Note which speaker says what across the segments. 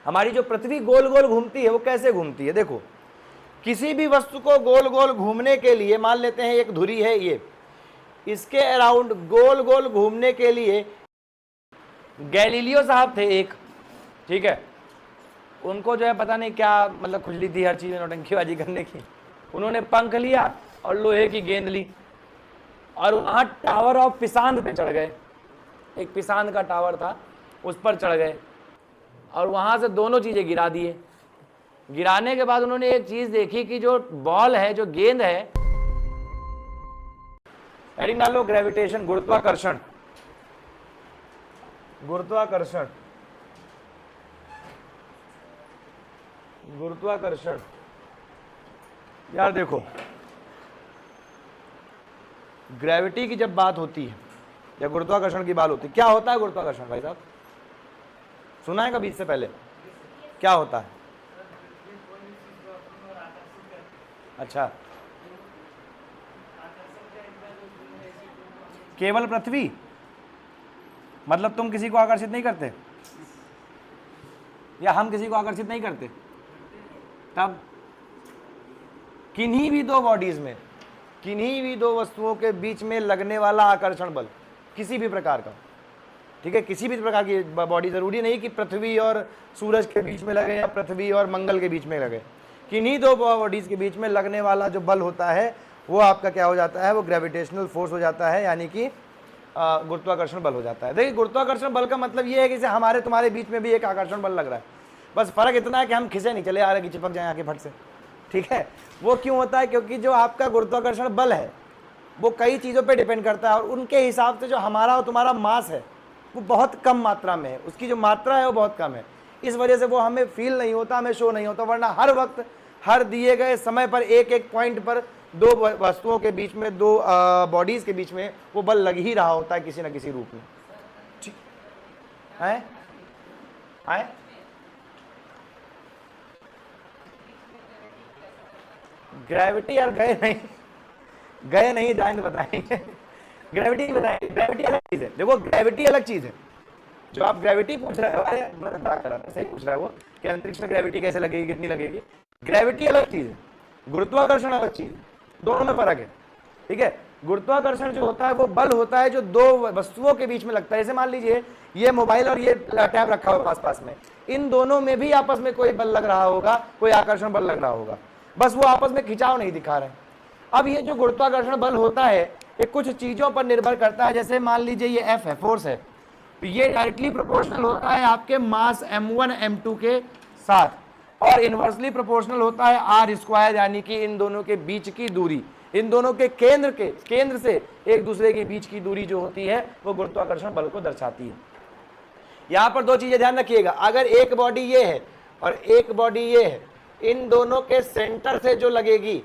Speaker 1: हमारी जो पृथ्वी गोल गोल घूमती है वो कैसे घूमती है? देखो, किसी भी वस्तु को गोल गोल घूमने के लिए, मान लेते हैं एक धुरी है ये, इसके अराउंड गोल गोल घूमने के लिए गैलीलियो साहब थे एक, ठीक है, उनको जो है पता नहीं क्या मतलब खुजली थी हर चीज में नौटंकीबाजी करने की। उन्होंने पंख लिया और लोहे की गेंद ली और वहां टावर ऑफ पिसान पे चढ़ गए। एक पिसान का टावर था, उस पर चढ़ गए और वहां से दोनों चीजें गिरा दिए। गिराने के बाद उन्होंने एक चीज देखी कि जो बॉल है, जो गेंद है, हेडिंग डालो ग्रेविटेशन, गुरुत्वाकर्षण, गुरुत्वाकर्षण, गुरुत्वाकर्षण। यार देखो, ग्रेविटी की जब बात होती है या गुरुत्वाकर्षण की बात होती है, क्या होता है गुरुत्वाकर्षण भाई साहब? सुना है कभी इससे पहले? क्या होता है? अच्छा, केवल पृथ्वी? मतलब तुम किसी को आकर्षित नहीं करते या हम किसी को आकर्षित नहीं करते? तब किन्हीं भी दो बॉडीज में, किन्हीं भी दो वस्तुओं के बीच में लगने वाला आकर्षण बल किसी भी प्रकार का, ठीक है, किसी भी प्रकार की बॉडी, जरूरी नहीं कि पृथ्वी और सूरज के बीच में लगे या पृथ्वी और मंगल के बीच में लगे, किन्हीं दो बॉडीज के बीच में लगने वाला जो बल होता है वो आपका क्या हो जाता है? वो ग्रेविटेशनल फोर्स हो जाता है, यानी कि गुरुत्वाकर्षण बल हो जाता है। देखिए, गुरुत्वाकर्षण बल का मतलब ये है कि हमारे तुम्हारे बीच में भी एक आकर्षण बल लग रहा है, बस फर्क इतना है कि हम खिंचे नहीं चले आ रहे कि चिपक जाए आके फट से, ठीक है। वो क्यों होता है? क्योंकि जो आपका गुरुत्वाकर्षण बल है वो कई चीज़ों पे डिपेंड करता है और उनके हिसाब से जो हमारा और तुम्हारा मास है वो बहुत कम मात्रा में है, उसकी जो मात्रा है वो बहुत कम है। इस वजह से वो हमें फील नहीं होता, हमें शो नहीं होता, वरना हर वक्त हर दिए गए समय पर एक एक पॉइंट पर दो वस्तुओं के बीच में, दो बॉडीज के बीच में वो बल लग ही रहा होता है किसी न किसी रूप में। ठीक है? ग्रेविटी यार गए नहीं जाएंगे, बताएंगे। ग्रेविटी नहीं बताएंगे, ग्रेविटी अलग चीज है। देखो, ग्रेविटी अलग चीज है। जो आप ग्रेविटी पूछ रहे हो, अरे सही पूछ रहा है वो कि अंतरिक्ष में ग्रेविटी कैसे लगेगी, कितनी लगेगी। ग्रेविटी अलग चीज है, गुरुत्वाकर्षण अलग चीज है, दोनों में फर्क है, ठीक है। गुरुत्वाकर्षण जो होता है वो बल होता है जो दो वस्तुओं के बीच में लगता है। जैसे मान लीजिए ये मोबाइल और ये टैब रखा हुआ पास में, इन दोनों में भी आपस में कोई बल लग रहा होगा, कोई आकर्षण बल लग रहा होगा, बस वो आपस में खिंचाव नहीं दिखा रहे। अब ये जो गुरुत्वाकर्षण बल होता है ये कुछ चीजों पर निर्भर करता है। जैसे मान लीजिए ये F है, फोर्स है, तो ये डायरेक्टली प्रोपोर्शनल होता है आपके मास m1 m2 के साथ, और इनवर्सली प्रोपोर्शनल होता है r स्क्वायर, यानी कि इन दोनों के बीच की दूरी, इन दोनों के केंद्र से एक दूसरे के बीच की दूरी जो होती है वो गुरुत्वाकर्षण बल को दर्शाती है। यहां पर दो चीजें ध्यान रखिएगा, अगर एक बॉडी ये है और एक बॉडी ये है, इन दोनों के सेंटर से जो लगेगी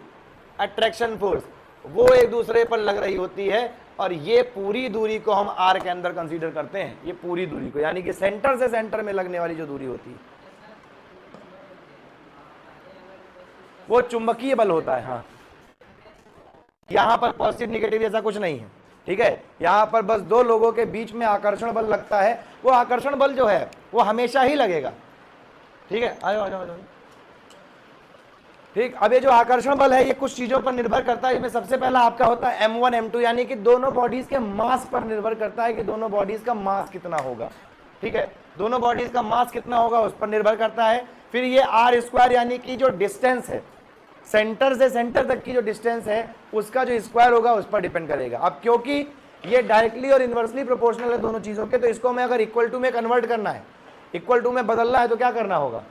Speaker 1: अट्रैक्शन फोर्स वो एक दूसरे पर लग रही होती है, और ये पूरी दूरी को हम r के अंदर कंसीडर करते हैं, ये पूरी दूरी को, यानी कि सेंटर से सेंटर में लगने वाली जो दूरी होती है वो चुंबकीय बल होता है। हाँ, यहां पर पॉजिटिव नेगेटिव ऐसा कुछ नहीं है, ठीक है। यहां पर बस दो लोगों के बीच में आकर्षण बल लगता है, वो आकर्षण बल जो है वो हमेशा ही लगेगा, ठीक है। आ जाओ। ठीक, अब ये जो आकर्षण बल है ये कुछ चीजों पर निर्भर करता है। इसमें सबसे पहला आपका होता है m1 m2, यानी कि दोनों बॉडीज के मास पर निर्भर करता है कि दोनों बॉडीज का मास कितना होगा, ठीक है। दोनों बॉडीज का मास कितना होगा उस पर निर्भर करता है। फिर ये r स्क्वायर, यानी कि जो डिस्टेंस है, सेंटर से सेंटर तक की जो डिस्टेंस है उसका जो स्क्वायर होगा उस पर डिपेंड करेगा। अब क्योंकि ये डायरेक्टली और इनवर्सली प्रोपोर्शनल है दोनों चीजों के, तो इसको हमें अगर इक्वल टू में कन्वर्ट करना है, इक्वल टू में बदलना है, तो क्या करना होगा?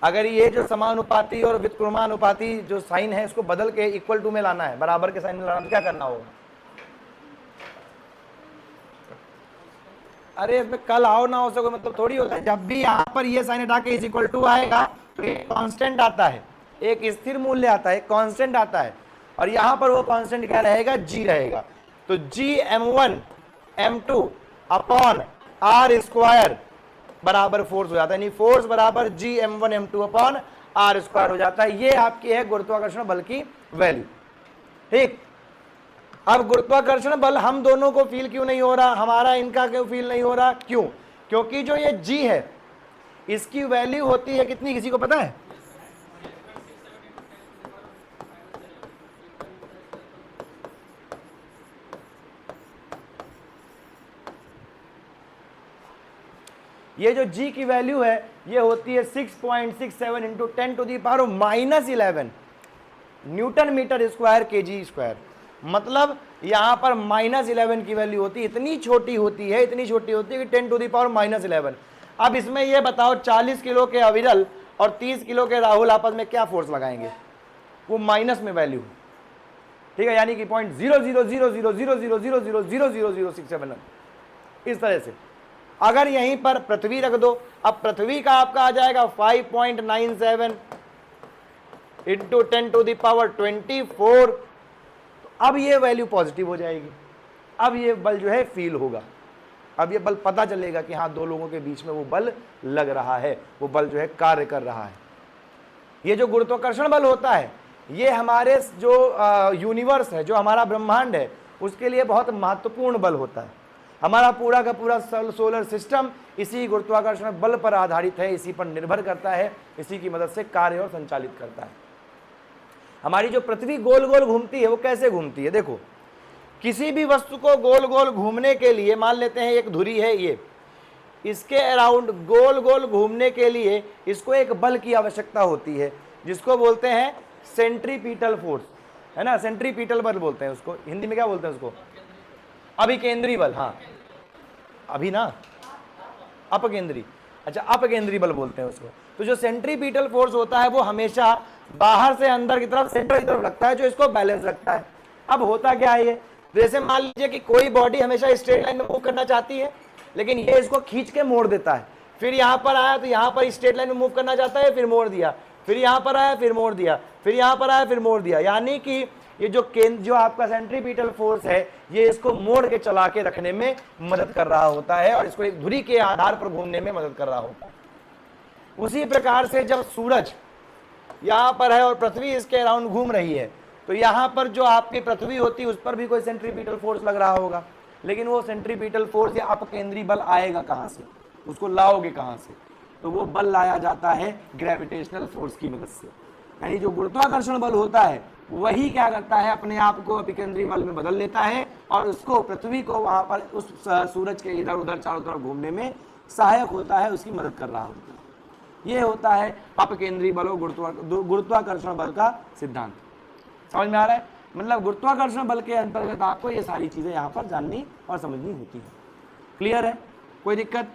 Speaker 1: अगर ये जो समानुपाती और व्युत्क्रमानुपाती जो साइन है इसको बदल के इक्वल टू में लाना है, बराबर के साइन में लाना, तो क्या करना होगा? अरे इसमें कल आओ ना हो सको मतलब थोड़ी होता है। जब भी यहाँ पर ये साइन हटा के इज इक्वल टू आएगा तो एक कांस्टेंट आता है, एक स्थिर मूल्य आता है, एक कांस्टेंट आता है, और यहाँ पर वो कांस्टेंट क्या रहेगा? g रहेगा। तो g m1 m2 upon r square बराबर फोर्स हो जाता है, यानी फोर्स बराबर g m1 m2 upon r square हो जाता है। ये आपकी है गुरुत्वाकर्षण बल की वैल्यू, ठीक। अब गुरुत्वाकर्षण बल हम दोनों को फील क्यों नहीं हो रहा, हमारा इनका क्यों फील नहीं हो रहा? क्यों? क्योंकि जो ये g है इसकी वैल्यू होती है कितनी, किसी को पता है? ये जो g की वैल्यू है ये होती है 6.67 into 10 to the power -11 newton metre square kg square. मतलब यहां पर -11 की वैल्यू होती है, इतनी छोटी होती है, इतनी छोटी होती है कि 10 टू दी पावर -11। अब इसमें ये बताओ 40 किलो के अविरल और 30 किलो के राहुल आपस में क्या फोर्स लगाएंगे? वो माइनस में वैल्यू, ठीक है, यानी कि 0.000000000067 इस तरह से। अगर यहीं पर पृथ्वी रख दो, अब पृथ्वी का आपका आ जाएगा 5.97 इंटू 10 टू द पावर 24। तो अब ये वैल्यू पॉजिटिव हो जाएगी, अब ये बल जो है फील होगा, अब ये बल पता चलेगा कि हाँ दो लोगों के बीच में वो बल लग रहा है, वो बल जो है कार्य कर रहा है। ये जो गुरुत्वाकर्षण बल होता है ये हमारे जो यूनिवर्स है, जो हमारा ब्रह्मांड है, उसके लिए बहुत महत्वपूर्ण बल होता है। हमारा पूरा का पूरा सोलर सिस्टम इसी गुरुत्वाकर्षण बल पर आधारित है, इसी पर निर्भर करता है, इसी की मदद से कार्य और संचालित करता है। हमारी जो पृथ्वी गोल गोल घूमती है वो कैसे घूमती है? देखो, किसी भी वस्तु को गोल गोल घूमने के लिए, मान लेते हैं एक धुरी है ये, इसके अराउंड गोल गोल घूमने के लिए इसको एक बल की आवश्यकता होती है जिसको बोलते हैं सेंट्रीपिटल फोर्स, है ना, सेंट्रीपिटल बल बोलते हैं उसको, हिंदी में क्या बोलते हैं उसको? अभिकेंद्री बल। हाँ अभी ना अपकेंद्री, अच्छा अपकेंद्री बल बोलते हैं उसको। तो जो सेंट्रीपिटल फोर्स होता है वो हमेशा बाहर से अंदर की तरफ, सेंटर की तरफ लगता है, जो इसको बैलेंस रखता है। अब होता क्या है ये, जैसे मान लीजिए कि कोई बॉडी हमेशा स्ट्रेट लाइन में मूव करना चाहती है, लेकिन ये इसको खींच के मोड़ देता है, फिर यहाँ पर आया तो यहाँ पर स्ट्रेट लाइन में मूव करना चाहता है, फिर मोड़ दिया, फिर यहाँ पर आया फिर मोड़ दिया, फिर यहाँ पर आया फिर मोड़ दिया। यानी कि ये जो आपका सेंट्रीपिटल फोर्स है ये इसको मोड़ के चला के रखने में मदद कर रहा होता है और इसको एक धुरी के आधार पर घूमने में मदद कर रहा होता है। उसी प्रकार से जब सूरज यहाँ पर है और पृथ्वी इसके अराउंड घूम रही है, तो यहाँ पर जो आपकी पृथ्वी होती है उस पर भी कोई सेंट्रीपिटल फोर्स लग रहा होगा, लेकिन वो सेंट्रीपिटल फोर्स या अपकेंद्री बल आएगा कहाँ से, उसको लाओगे कहाँ से? तो वो बल लाया जाता है ग्रेविटेशनल फोर्स की मदद से। यानी जो गुरुत्वाकर्षण बल होता है वही क्या करता है, अपने आप को अभिकेंद्री बल में बदल लेता है और उसको, पृथ्वी को वहां पर उस सूरज के इधर उधर चारों तरफ घूमने में सहायक होता है, उसकी मदद कर रहा होता है। ये होता है अपकेंद्री बल और गुरुत्वाकर्षण बल का सिद्धांत। समझ में आ रहा है? मतलब गुरुत्वाकर्षण बल के अंतर्गत आपको ये सारी चीजें यहाँ पर जाननी और समझनी होती है। क्लियर है? कोई दिक्कत?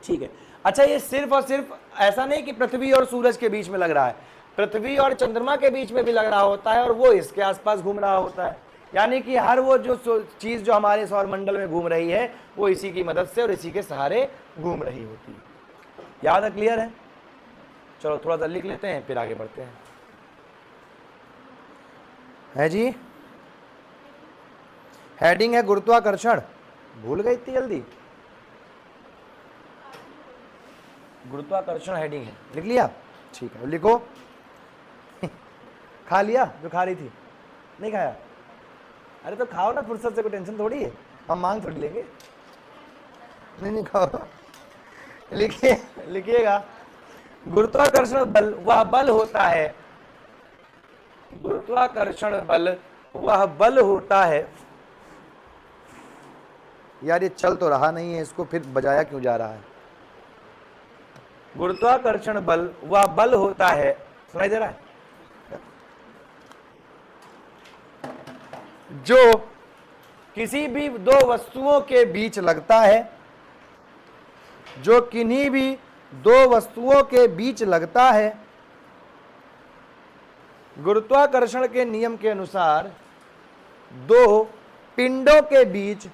Speaker 1: ठीक है। अच्छा, ये सिर्फ और सिर्फ ऐसा नहीं कि पृथ्वी और सूरज के बीच में लग रहा है, पृथ्वी और चंद्रमा के बीच में भी लग रहा होता है और वो इसके आसपास घूम रहा होता है। यानी कि हर वो जो चीज जो हमारे सौरमंडल में घूम रही है वो इसी की मदद से और इसी के सहारे घूम रही होती है। याद है? क्लियर है? चलो थोड़ा सा लिख लेते हैं फिर आगे बढ़ते हैं। है जी, हेडिंग है गुरुत्वाकर्षण। भूल गई इतनी जल्दी? गुरुत्वाकर्षण हेडिंग है, लिख लिया? ठीक है, लिखो। खा लिया जो खा रही थी? नहीं खाया? अरे तो खाओ ना, फुर्सत से, कोई टेंशन थोड़ी है, हम मांग थोड़ी लेंगे। नहीं खाओ। लिखिए, लिखिएगा, गुरुत्वाकर्षण बल वह बल होता है, गुरुत्वाकर्षण बल वह बल होता है। यार ये चल तो रहा नहीं है, इसको फिर बजाया क्यों जा रहा है? गुरुत्वाकर्षण बल वह बल होता है, सुनाई दे रहा है? जो किसी भी दो वस्तुओं के बीच लगता है, जो किन्हीं भी दो वस्तुओं के बीच लगता है। गुरुत्वाकर्षण के नियम के अनुसार दो पिंडों के बीच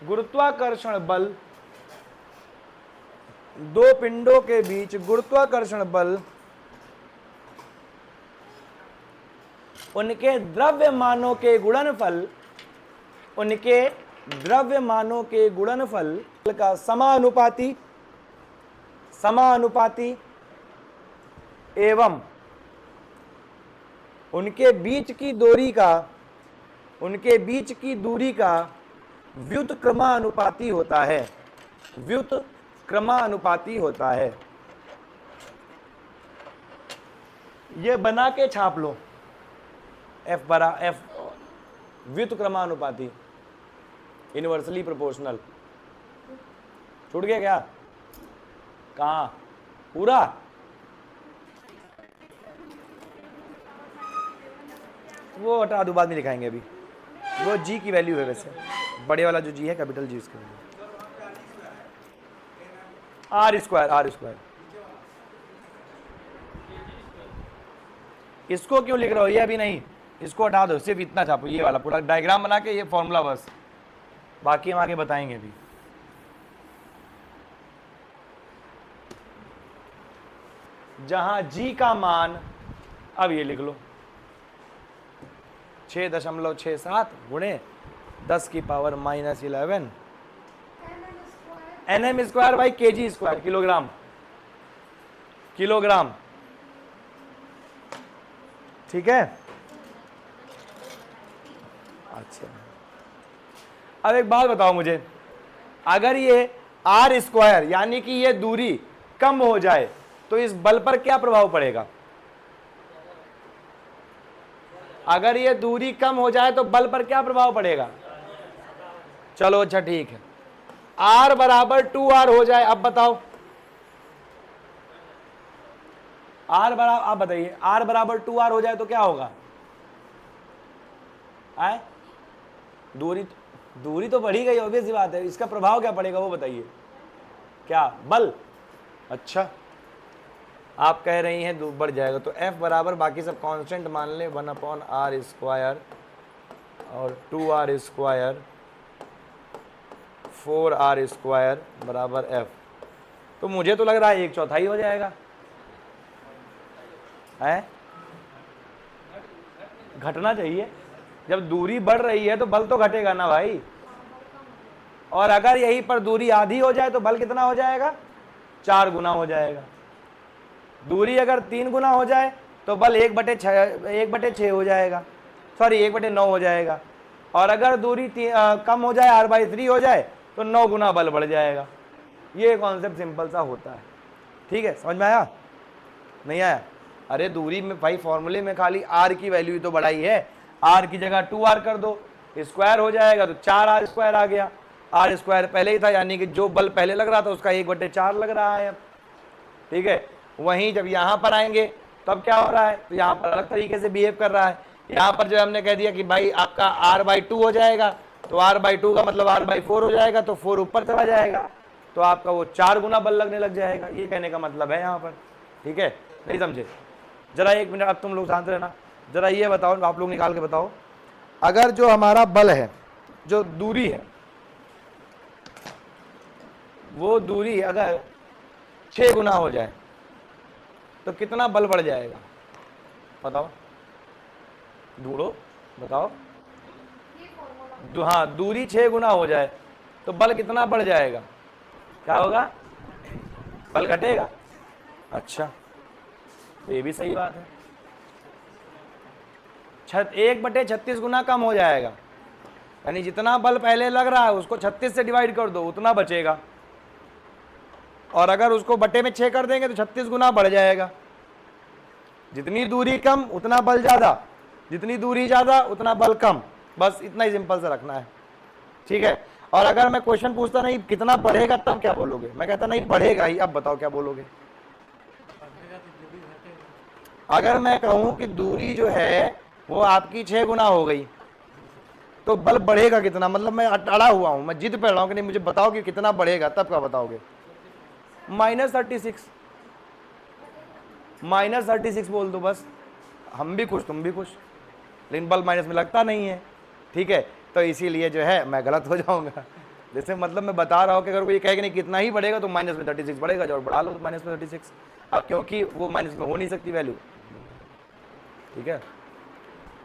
Speaker 1: गुरुत्वाकर्षण बल, दो पिंडों के बीच गुरुत्वाकर्षण बल उनके द्रव्यमानों के गुणनफल, उनके द्रव्यमानों के गुणनफल का समानुपाती एवं उनके बीच की दूरी का व्युत्क्रमानुपाती होता है। व्युत क्रमानुपाती होता है। ये बना के छाप लो, एफ व्युत क्रमानुपाती, इनवर्सली प्रोपोर्शनल। छूट गया क्या? कहाँ? पूरा? वो हटा दो, बाद में लिखाएंगे। अभी वो जी की वैल्यू है, वैसे बड़े वाला जो जी है कैपिटल जी, इसके आर स्क्वायर। इसको क्यों लिख रहे हो? ये अभी नहीं, इसको हटा दो, सिर्फ इतना छापो, ये वाला पूरा डायग्राम बना के, ये फॉर्मूला बस, बाकी हम आगे बताएंगे अभी। जहां जी का मान, अब ये लिख लो 6.67 गुणे 10 की power -11 nm square by kg square, kilogram. ठीक है। अच्छा, अब एक बात बताओ मुझे, अगर ये आर स्क्वायर यानी कि ये दूरी कम हो जाए तो इस बल पर क्या प्रभाव पड़ेगा? अगर ये दूरी कम हो जाए तो बल पर क्या प्रभाव पड़ेगा? चलो अच्छा ठीक है, R बराबर 2R हो जाए, अब बताओ R बराबर, आप बताइए, R बराबर 2R हो जाए तो क्या होगा? आए दूरी तो बढ़ी गई, ऑब्वियस सी बात है, इसका प्रभाव क्या पड़ेगा वो बताइए। क्या? बल। अच्छा, आप कह रही हैं बढ़ जाएगा, तो F बराबर बाकी सब कांस्टेंट मान ले, 1/r स्क्वायर और 2r स्क्वायर 4r स्क्वायर बराबर F। तो मुझे तो लग रहा है 1/4 हो जाएगा, है? घटना चाहिए, जब दूरी बढ़ रही है तो बल तो घटेगा ना भाई। और अगर यहीं पर दूरी आधी हो जाए तो बल कितना हो जाएगा? 4 गुना हो जाएगा। दूरी अगर 3 गुना हो जाए तो बल 1/6 हो जाएगा, सॉरी 1/9 हो जाएगा। और अगर दूरी कम हो जाए, r/3 हो जाए, तो 9 गुना बल बढ़ जाएगा। ये कॉन्सेप्ट सिंपल सा होता है। ठीक है, समझ में आया? नहीं आया? अरे दूरी में भाई फॉर्मूले में खाली r की वैल्यू तो बढ़ाई है, r की जगह 2r कर दो, स्क्वायर हो जाएगा तो 4r स्क्वायर आ गया। r स्क्वायर पहले ही था, यानी कि जो बल पहले लग रहा था उसका 1/4 लग रहा है अब। ठीक है, वहीं जब यहाँ पर आएंगे तब क्या हो रहा है? तो यहाँ पर अलग तरीके से बिहेव कर रहा है। यहाँ पर जो हमने कह दिया कि भाई आपका r/2 हो जाएगा, तो r/2 का मतलब r/4 हो जाएगा, तो 4 ऊपर चला जाएगा, तो आपका वो 4 गुना बल लगने लग जाएगा। ये कहने का मतलब है यहाँ पर। ठीक है, नहीं समझे? जरा 1 मिनट, अब तुम लोग शांत रहना, जरा ये बताओ, आप लोग निकाल के बताओ, अगर जो हमारा बल है, जो दूरी है, वो दूरी अगर 6 गुना हो जाए तो कितना बल बढ़ जाएगा? बताओ, ढूंढो, बताओ। हाँ, दूरी 6 गुना हो जाए तो बल कितना बढ़ जाएगा? क्या होगा? बल घटेगा। अच्छा, ये भी सही बात है, 1/36 गुना कम हो जाएगा, यानी जितना बल पहले लग रहा है उसको 36 से डिवाइड कर दो, उतना बचेगा। और अगर उसको बटे में 6 कर देंगे तो 36 गुना बढ़ जाएगा। जितनी दूरी कम उतना बल ज्यादा, जितनी दूरी ज्यादा उतना बल कम, बस इतना ही सिंपल से रखना है। ठीक है, और अगर मैं क्वेश्चन पूछता नहीं कितना बढ़ेगा तब क्या बोलोगे? मैं कहता नहीं बढ़ेगा ही, अब बताओ क्या बोलोगे? अगर मैं कहूं कि दूरी जो है वो आपकी 6 गुना हो गई तो बल बढ़ेगा कितना? मतलब मैं अड़ा हुआ हूं, मैं जिद पे रहा हूं कि नहीं मुझे बताओ कि कितना बढ़ेगा, तब क्या बताओगे? -36, -36 बोल दो बस, हम भी खुश तुम भी खुश, लेकिन बल माइनस में लगता नहीं है। ठीक है, तो इसीलिए जो है मैं गलत हो जाऊंगा। जैसे मतलब मैं बता रहा हूँ कि अगर कोई कहे कि नहीं कितना ही बढ़ेगा तो माइनस में 36 बढ़ेगा, जो बढ़ा लो तो माइनस में 36, अब क्योंकि वो माइनस में हो नहीं सकती वैल्यू। ठीक है,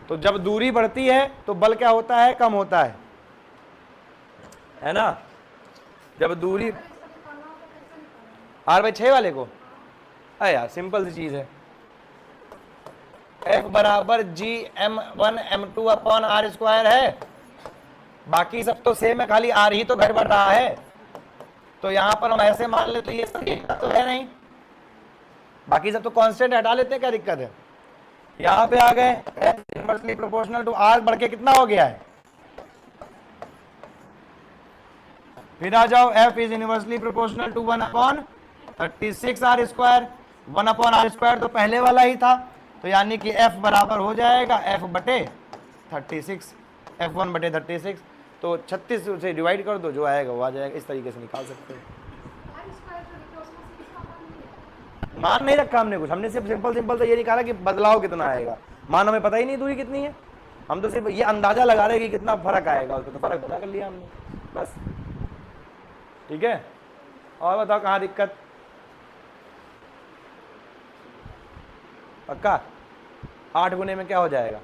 Speaker 1: तो जब दूरी बढ़ती है तो बल क्या होता है? कम होता है ना? जब दूरी r/6 वाले को, अरे यार सिंपल सी चीज है, F बराबर Gm1m2/r² है, बाकी सब तो सेम है, खाली r ही तो घट बढ़ रहा है। तो यहां पर हम ऐसे मान लेते ये सही तो है नहीं, बाकी सब तो कांस्टेंट हटा लेते हैं, क्या दिक्कत है। यहां पे आ गए f inversely proportional to r बढ़ के कितना हो गया है, फिर आ जाओ f is inversely proportional to 1/36 r square, 1/r² तो पहले वाला ही था, तो यानी कि f बराबर हो जाएगा f/36, f1/36, तो 36 से डिवाइड कर दो, जो आएगा वो आ जाएगा। इस तरीके से निकाल सकते हो। मान नहीं रखा हमने कुछ, हमने सिर्फ सिंपल तो ये निकाला कि बदलाव कितना आएगा, मान हमें पता ही नहीं दूरी कितनी है, हम तो सिर्फ ये अंदाजा लगा रहे हैं कि कितना फर्क आएगा, उसको तो फर्क पता कर लिया हमने बस। ठीक है, और बताओ कहाँ दिक्कत, पक्का 8 गुने में क्या हो जाएगा,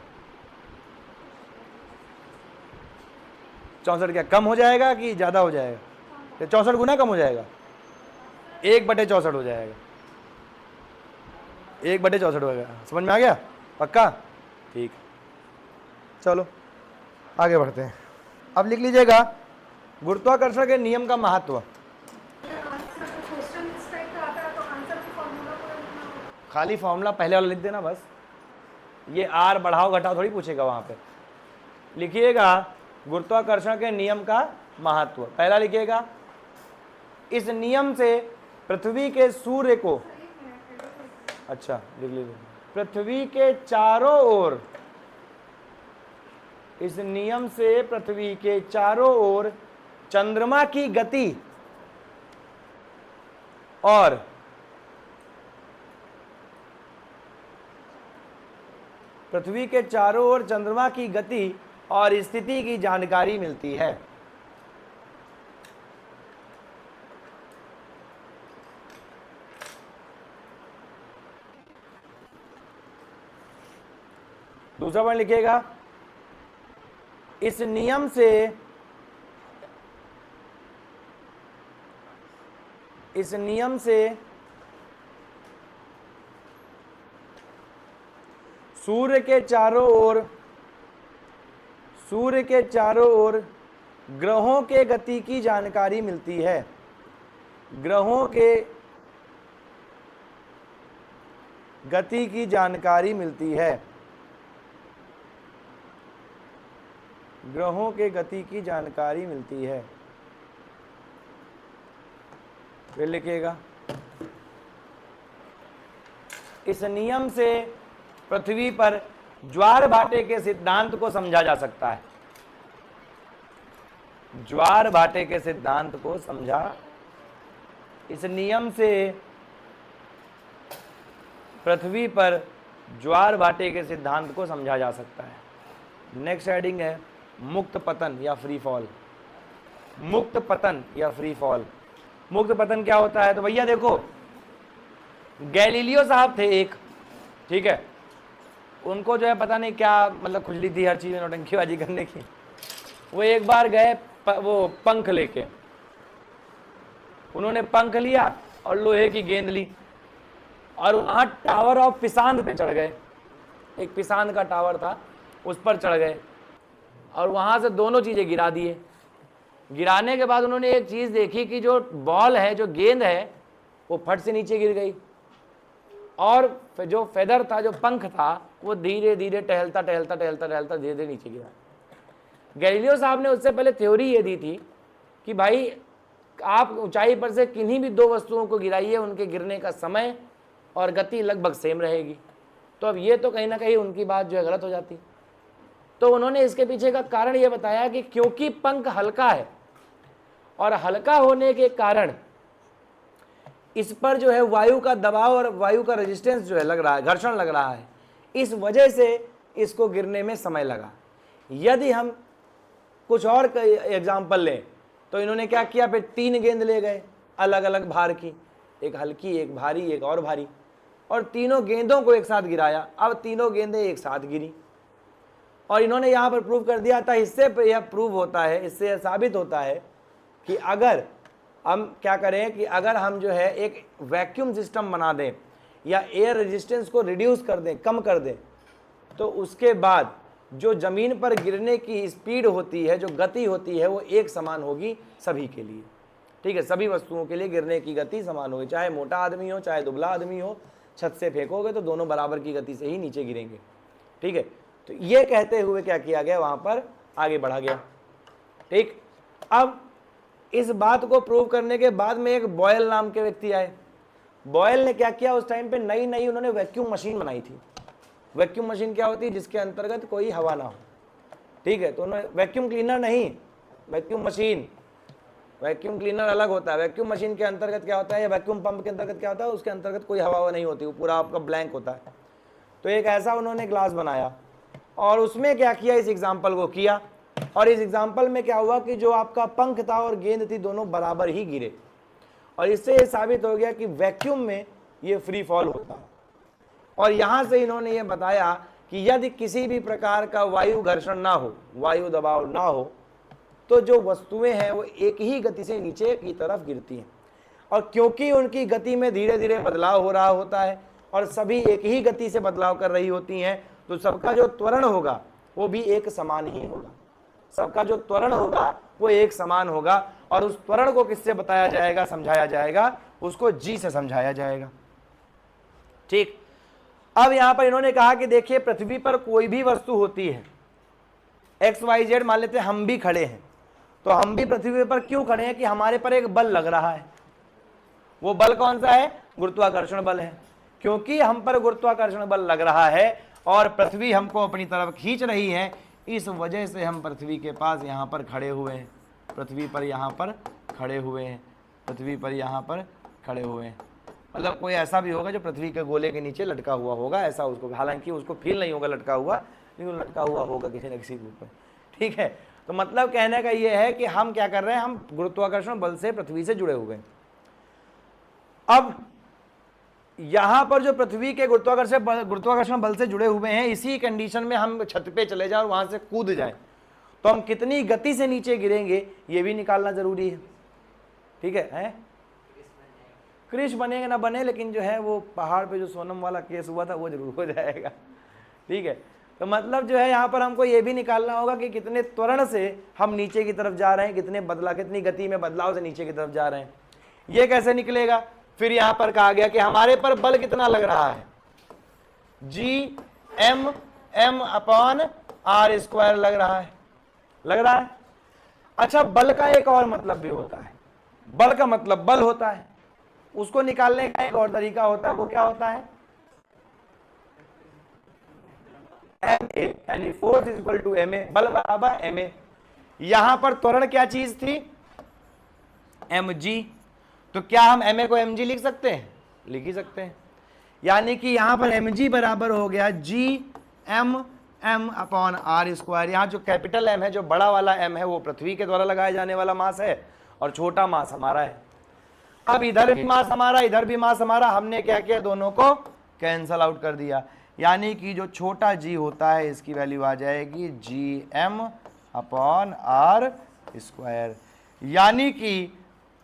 Speaker 1: 64 क्या कम हो जाएगा कि ज्यादा हो जाएगा, 64 गुना कम हो जाएगा, 1/64 हो जाएगा, 1/64 हो गया। समझ में आ गया, पक्का, ठीक, चलो आगे बढ़ते हैं। अब लिख लीजिएगा गुरुत्वाकर्षण के नियम का महत्व। खाली फॉर्मूला पहले वाला लिख देना बस, ये आर बढ़ाओ घटाओ थोड़ी पूछेगा वहां पे। लिखिएगा गुरुत्वाकर्षण के नियम का महत्व। पहला लिखिएगा इस नियम से पृथ्वी के सूर्य को, अच्छा लिख लीजिए, पृथ्वी के चारों ओर, इस नियम से पृथ्वी के चारों ओर चंद्रमा की गति और पृथ्वी के चारों ओर चंद्रमा की गति और स्थिति की जानकारी मिलती है। दूसरा पॉइंट लिखिएगा इस नियम से सूर्य के चारों ओर ग्रहों के गति की जानकारी मिलती है। ग्रहों के गति की जानकारी मिलती है। ग्रहों के गति की जानकारी मिलती है। फिर लिखिएगा इस नियम से पृथ्वी पर ज्वार भाटे के सिद्धांत को समझा जा सकता है। ज्वार भाटे के सिद्धांत को समझा, इस नियम से पृथ्वी पर ज्वार भाटे के सिद्धांत को समझा जा सकता है। नेक्स्ट हेडिंग है मुक्त पतन या फ्री फॉल। मुक्त पतन या फ्री फॉल। मुक्त पतन क्या होता है, तो भैया देखो गैलीलियो साहब थे एक, ठीक है, उनको जो है पता नहीं क्या मतलब खुजली थी हर चीज में नौटंकीबाजी करने की। वो एक बार गए वो पंख लेके, उन्होंने पंख लिया और लोहे की गेंद ली और वहां टावर ऑफ पिसांद पे चढ़ गए। एक पिसांद का टावर था, उस पर चढ़ गए और वहां से दोनों चीजें गिरा दिए। गिराने के बाद उन्होंने एक चीज देखी कि जो बॉल है, जो गेंद है, वो फट से नीचे गिर गई और जो फेदर था, जो पंख था, वो धीरे धीरे टहलता धीरे धीरे नीचे गिरा। गैलीलियो साहब ने उससे पहले थ्योरी ये दी थी कि भाई आप ऊंचाई पर से किन्हीं भी दो वस्तुओं को गिराइए, उनके गिरने का समय और गति लगभग सेम रहेगी। तो अब ये तो कहीं ना कहीं उनकी बात जो है गलत हो जाती। तो उन्होंने इसके पीछे का कारण ये बताया कि क्योंकि पंख हल्का है और हल्का होने के कारण इस पर जो है वायु का दबाव और वायु का रेजिस्टेंस जो है लग रहा है, घर्षण लग रहा है, इस वजह से इसको गिरने में समय लगा। यदि हम कुछ और एग्जाम्पल लें तो इन्होंने क्या किया, फिर 3 गेंद ले गए अलग अलग भार की, एक हल्की, एक भारी, एक और भारी, और तीनों गेंदों को एक साथ गिराया। अब तीनों गेंदें एक साथ गिरी और इन्होंने यहाँ पर प्रूव कर दिया था। इससे यह प्रूव होता है, इससे यह साबित होता है कि अगर हम क्या करें कि अगर हम जो है एक वैक्यूम सिस्टम बना दें या एयर रेजिस्टेंस को रिड्यूस कर दें, कम कर दें, तो उसके बाद जो ज़मीन पर गिरने की स्पीड होती है, जो गति होती है, वो एक समान होगी सभी के लिए। ठीक है, सभी वस्तुओं के लिए गिरने की गति समान होगी, चाहे मोटा आदमी हो चाहे दुबला आदमी हो, छत से फेंकोगे तो दोनों बराबर की गति से ही नीचे गिरेंगे। ठीक है, तो ये कहते हुए क्या किया गया, वहां पर आगे बढ़ा गया। ठीक, अब इस बात को प्रूव करने के बाद में एक बॉयल नाम के व्यक्ति आए। बॉयल ने क्या किया, उस टाइम पे नई नई उन्होंने वैक्यूम मशीन बनाई थी। वैक्यूम मशीन क्या होती है, जिसके अंतर्गत कोई हवा ना हो। ठीक है, तो उन्होंने वैक्यूम क्लीनर नहीं, वैक्यूम मशीन, वैक्यूम क्लीनर अलग होता है। वैक्यूम मशीन के अंतर्गत क्या होता है, या वैक्यूम पंप के अंतर्गत क्या होता है, उसके अंतर्गत कोई हवा नहीं होती, वो पूरा आपका ब्लैंक होता है। तो एक ऐसा उन्होंने ग्लास बनाया और उसमें क्या किया, इस एग्जाम्पल को किया, और इस एग्जाम्पल में क्या हुआ कि जो आपका पंख था और गेंद थी दोनों बराबर ही गिरे, और इससे ये साबित हो गया कि वैक्यूम में ये फ्री फॉल होता है। और यहां से इन्होंने ये बताया कि यदि किसी भी प्रकार का वायु घर्षण ना हो, वायु दबाव ना हो, तो जो वस्तुएं हैं वो एक ही गति से नीचे की तरफ गिरती हैं। और क्योंकि उनकी गति में धीरे धीरे बदलाव हो रहा होता है और सभी एक ही गति से बदलाव कर रही होती हैं, तो सबका जो त्वरण होगा वो भी एक समान ही होगा। सबका जो त्वरण होगा वो एक समान होगा, और उस त्वरण को किससे बताया जाएगा, समझाया जाएगा, उसको जी से समझाया जाएगा। ठीक, अब यहां पर इन्होंने कहा कि देखिए पृथ्वी पर कोई भी वस्तु होती है, एक्स वाई जेड, मान लेते हैं हम भी खड़े हैं, तो हम भी पृथ्वी पर क्यों खड़े हैं कि हमारे पर एक बल लग रहा है। वो बल कौन सा है, गुरुत्वाकर्षण बल है। क्योंकि हम पर गुरुत्वाकर्षण बल लग रहा है और पृथ्वी हमको अपनी तरफ खींच रही है, इस वजह से हम पृथ्वी के पास यहाँ पर खड़े हुए हैं, पृथ्वी पर यहाँ पर खड़े हुए हैं, पृथ्वी पर यहाँ पर खड़े हुए हैं। मतलब कोई ऐसा भी होगा जो पृथ्वी के गोले के नीचे लटका हुआ होगा, ऐसा उसको, हालांकि उसको फील नहीं होगा लटका हुआ, लेकिन लटका हुआ होगा किसी न किसी रूप में। ठीक है, तो मतलब कहने का ये है कि हम क्या कर रहे हैं, हम गुरुत्वाकर्षण बल से पृथ्वी से जुड़े हुए हैं। अब यहां पर जो पृथ्वी के गुरुत्वाकर्षण बल से जुड़े हुए हैं, इसी कंडीशन में हम छत पे चले जाए और वहां से कूद जाए, तो हम कितनी गति से नीचे गिरेंगे ये भी निकालना जरूरी है। ठीक है, क्रिश बनेगा ना बने, लेकिन जो है वो पहाड़ पे जो सोनम वाला केस हुआ था वो जरूर हो जाएगा। ठीक है, तो मतलब जो है यहाँ पर हमको ये भी निकालना होगा कि कितने त्वरण से हम नीचे की तरफ जा रहे हैं, कितनी गति में बदलाव से नीचे की तरफ जा रहे हैं, ये कैसे निकलेगा। फिर यहाँ पर कहा गया कि हमारे पर बल कितना लग रहा है, G M upon R square लग रहा है। अच्छा, बल का एक और मतलब भी होता है, बल का मतलब बल होता है, उसको निकालने का एक और तरीका होता है, वो क्या होता है, MA, यानी फोर्स इक्वल टू MA, बल बराबर MA। यहां पर त्वरण क्या चीज थी, mg, तो क्या हम MA को mg लिख सकते हैं, लिख ही सकते हैं। यानी कि यहां पर mg बराबर हो गया g m upon R square. यहां जो कैपिटल M है, जो बड़ा वाला M है, वो पृथ्वी के द्वारा लगाए जाने वाला मास है और छोटा मास हमारा है। अब इधर भी मास हमारा, इधर भी मास हमारा, हमने क्या किया, दोनों को कैंसल आउट कर दिया। यानी कि जो छोटा g होता है इसकी वैल्यू आ जाएगी gm अपॉन आर स्क्वायर। यानी कि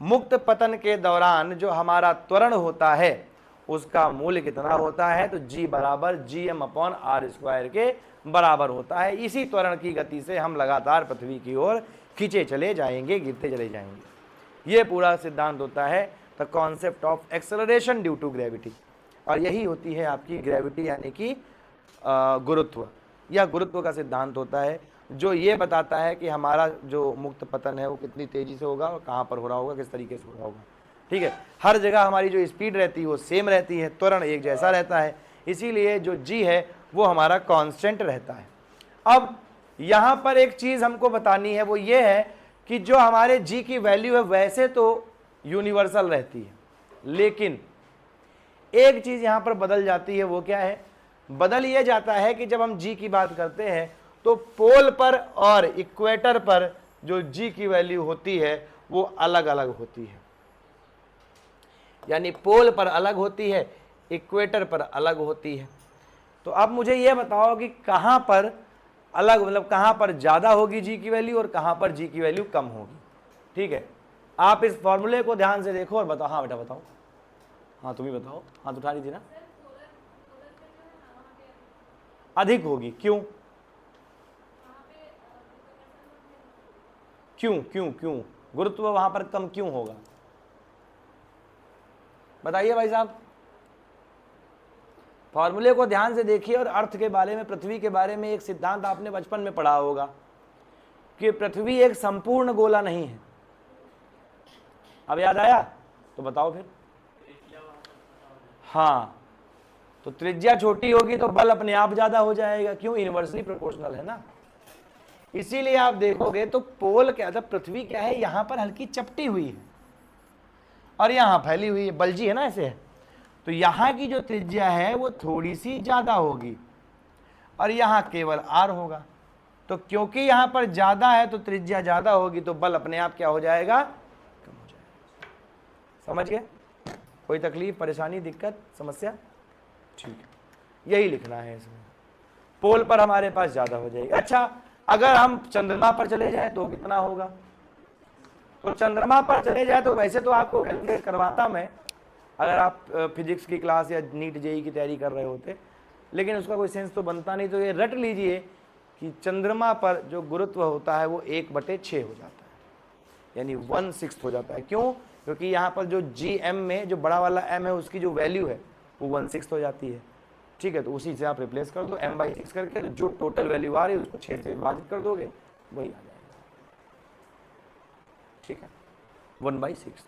Speaker 1: मुक्त पतन के दौरान जो हमारा त्वरण होता है उसका मूल्य कितना होता है, तो g बराबर gm अपॉन आर स्क्वायर के बराबर होता है। इसी त्वरण की गति से हम लगातार पृथ्वी की ओर खींचे चले जाएंगे, गिरते चले जाएंगे। ये पूरा सिद्धांत होता है the concept of acceleration due to gravity, और यही होती है आपकी ग्रेविटी, यानी कि गुरुत्व। यह गुरुत्व का सिद्धांत होता है जो ये बताता है कि हमारा जो मुक्त पतन है वो कितनी तेजी से होगा और कहाँ पर हो रहा होगा, किस तरीके से हो रहा होगा। ठीक है, हर जगह हमारी जो स्पीड रहती है वो सेम रहती है, त्वरण एक जैसा रहता है, इसीलिए जो जी है वो हमारा कांस्टेंट रहता है। अब यहाँ पर एक चीज़ हमको बतानी है, वो ये है कि जो हमारे जी की वैल्यू है वैसे तो यूनिवर्सल रहती है, लेकिन एक चीज़ यहाँ पर बदल जाती है। वो क्या है, बदल ये जाता है कि जब हम जी की बात करते हैं तो पोल पर और इक्वेटर पर जो जी की वैल्यू होती है वो अलग अलग होती है। यानी पोल पर अलग होती है, इक्वेटर पर अलग होती है। तो अब मुझे ये बताओ कि कहाँ पर अलग, मतलब कहाँ पर ज़्यादा होगी जी की वैल्यू और कहाँ पर जी की वैल्यू कम होगी। ठीक है, आप इस फॉर्मूले को ध्यान से देखो और बताओ। हाँ बेटा बताओ, हाँ तुम ही बताओ, हाथ उठा रही थी ना। अधिक होगी, क्यों क्यों क्यों क्यों गुरुत्व वहां पर कम क्यों होगा? बताइए भाई साहब। फॉर्मूले को ध्यान से देखिए और अर्थ के बारे में, पृथ्वी के बारे में एक सिद्धांत आपने बचपन में पढ़ा होगा कि पृथ्वी एक संपूर्ण गोला नहीं है। अब याद आया? तो बताओ फिर। हाँ, तो त्रिज्या छोटी होगी तो बल अपने आप ज्यादा हो जाएगा। क्यों? इनवर्सली प्रोपोर्शनल है ना। इसीलिए आप देखोगे तो पोल क्या था, पृथ्वी क्या है, यहां पर हल्की चपटी हुई है और यहां फैली हुई है, बलजी है ना ऐसे है। तो यहां की जो त्रिज्या है वो थोड़ी सी ज्यादा होगी और यहां केवल r होगा। तो क्योंकि यहां पर ज्यादा है तो त्रिज्या ज्यादा होगी, तो बल अपने आप क्या हो जाएगा? कम हो जाएगा। समझ गए? कोई तकलीफ, परेशानी, दिक्कत, समस्या? ठीक है, यही लिखना है इसमें। पोल पर हमारे पास ज्यादा हो जाएगी। अच्छा, अगर हम चंद्रमा पर चले जाए तो कितना होगा? तो चंद्रमा पर चले जाए तो वैसे तो आपको कैलकुलेट करवाता मैं, अगर आप फिजिक्स की क्लास या नीट जेई की तैयारी कर रहे होते, लेकिन उसका कोई सेंस तो बनता नहीं। तो ये रट लीजिए कि चंद्रमा पर जो गुरुत्व होता है वो 1/6 हो जाता है, यानी 1/6 हो जाता है। क्यों? क्योंकि यहाँ पर जो GM में जो बड़ा वाला m है उसकी जो वैल्यू है वो 1/6 हो जाती है। ठीक है, तो उसी से आप रिप्लेस कर दो m/6 करके, तो जो टोटल वैल्यू आ रही है उसको 6 से विभाजित कर दोगे, वही आ जाएगा। ठीक है, 1/6।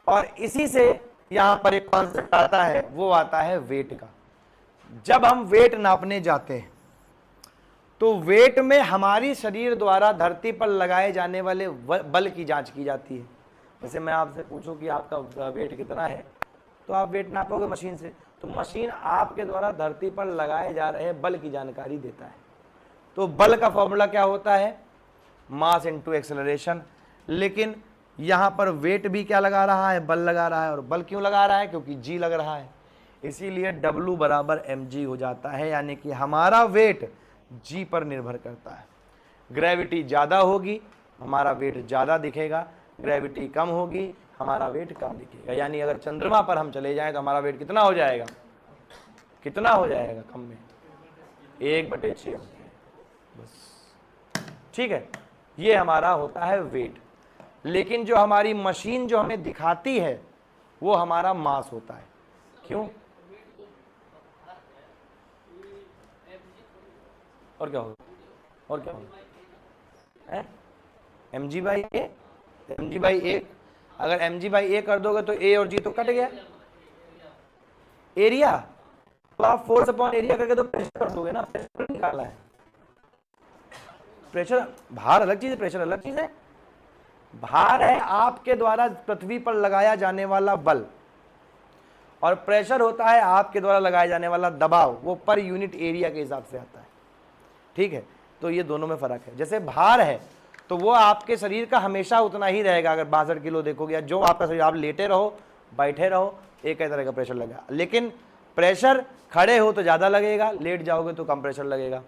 Speaker 1: और इसी से यहां पर एक कॉन्सेप्ट आता है, वो आता है वेट का। जब हम वेट नापने जाते हैं तो वेट में हमारी शरीर द्वारा धरती पर लगाए जाने वाले बल की जांच की जाती है। जैसे मैं आपसे पूछूं कि आपका वेट कितना है, तो आप वेट नापोगे मशीन से, तो मशीन आपके द्वारा धरती पर लगाए जा रहे बल की जानकारी देता है। तो बल का फॉर्मूला क्या होता है? Mass into acceleration. लेकिन यहां पर वेट भी क्या लगा रहा है? बल लगा रहा है। और बल क्यों लगा रहा है? क्योंकि जी लग रहा है, इसीलिए W बराबर mg हो जाता है। यानी कि हमारा वेट जी पर निर्भर करता है। ग्रेविटी ज्यादा होगी, हमारा वेट ज्यादा दिखेगा, ग्रेविटी कम होगी, हमारा वेट कम दिखेगा। यानी अगर चंद्रमा पर हम चले जाएं तो हमारा वेट कितना हो जाएगा? कितना हो जाएगा? कम में 1/6 बस। ठीक है, ये हमारा होता है वेट। लेकिन जो हमारी मशीन जो हमें दिखाती है वो हमारा मास होता है। क्यों? और क्या होगा? और क्या होगा? mg/a, mg/a। अगर mg/a कर दोगे तो a और g तो कट गया। एरिया तो आप फोर्स अपॉन एरिया करके तो प्रेशर कर दोगे ना, प्रेशर निकाला है। प्रेशर, भार अलग चीज है, प्रेशर अलग चीज है। भार है आपके द्वारा पृथ्वी पर लगाया जाने वाला बल, और प्रेशर होता है आपके द्वारा लगाया जाने वाला दबाव, वो पर यूनिट एरिया के हिसाब से आता है। ठीक है, तो ये दोनों में फर्क है। जैसे भार है तो वो आपके शरीर का हमेशा उतना ही रहेगा। अगर 62 किलो देखोगे, या जो आपका शरीर, आप लेटे रहो बैठे रहो, एक ही तरह का प्रेशर लगेगा। लेकिन प्रेशर खड़े हो तो ज़्यादा लगेगा, लेट जाओगे तो कम प्रेशर लगेगा।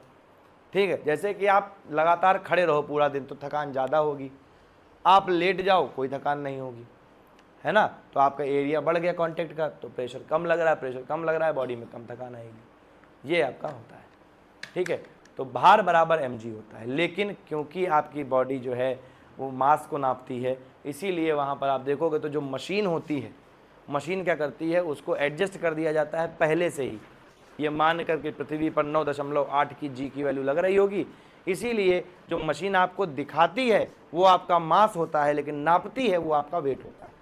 Speaker 1: ठीक है, जैसे कि आप लगातार खड़े रहो पूरा दिन तो थकान ज़्यादा होगी, आप लेट जाओ कोई थकान नहीं होगी, है ना। तो आपका एरिया बढ़ गया कांटेक्ट का, तो प्रेशर कम लग रहा है, प्रेशर कम लग रहा है, बॉडी में कम थकान आएगी। ये आपका होता है। ठीक है, तो भार बराबर mg होता है। लेकिन क्योंकि आपकी बॉडी जो है वो मास को नापती है, इसीलिए वहाँ पर आप देखोगे तो जो मशीन होती है, मशीन क्या करती है, उसको एडजस्ट कर दिया जाता है पहले से ही। ये मान करके पृथ्वी पर 9.8 की जी की वैल्यू लग रही होगी, इसीलिए जो मशीन आपको दिखाती है वो आपका मास होता है, लेकिन नापती है वो आपका वेट होता है।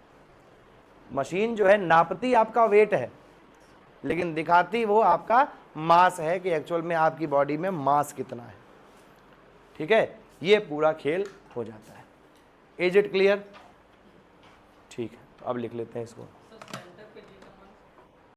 Speaker 1: मशीन जो है नापती आपका वेट है, लेकिन दिखाती वो आपका मास है कि एक्चुअल में आपकी बॉडी में मास कितना है। ठीक है, ये पूरा खेल हो जाता है। Is it clear? ठीक है, तो अब लिख लेते हैं इसको।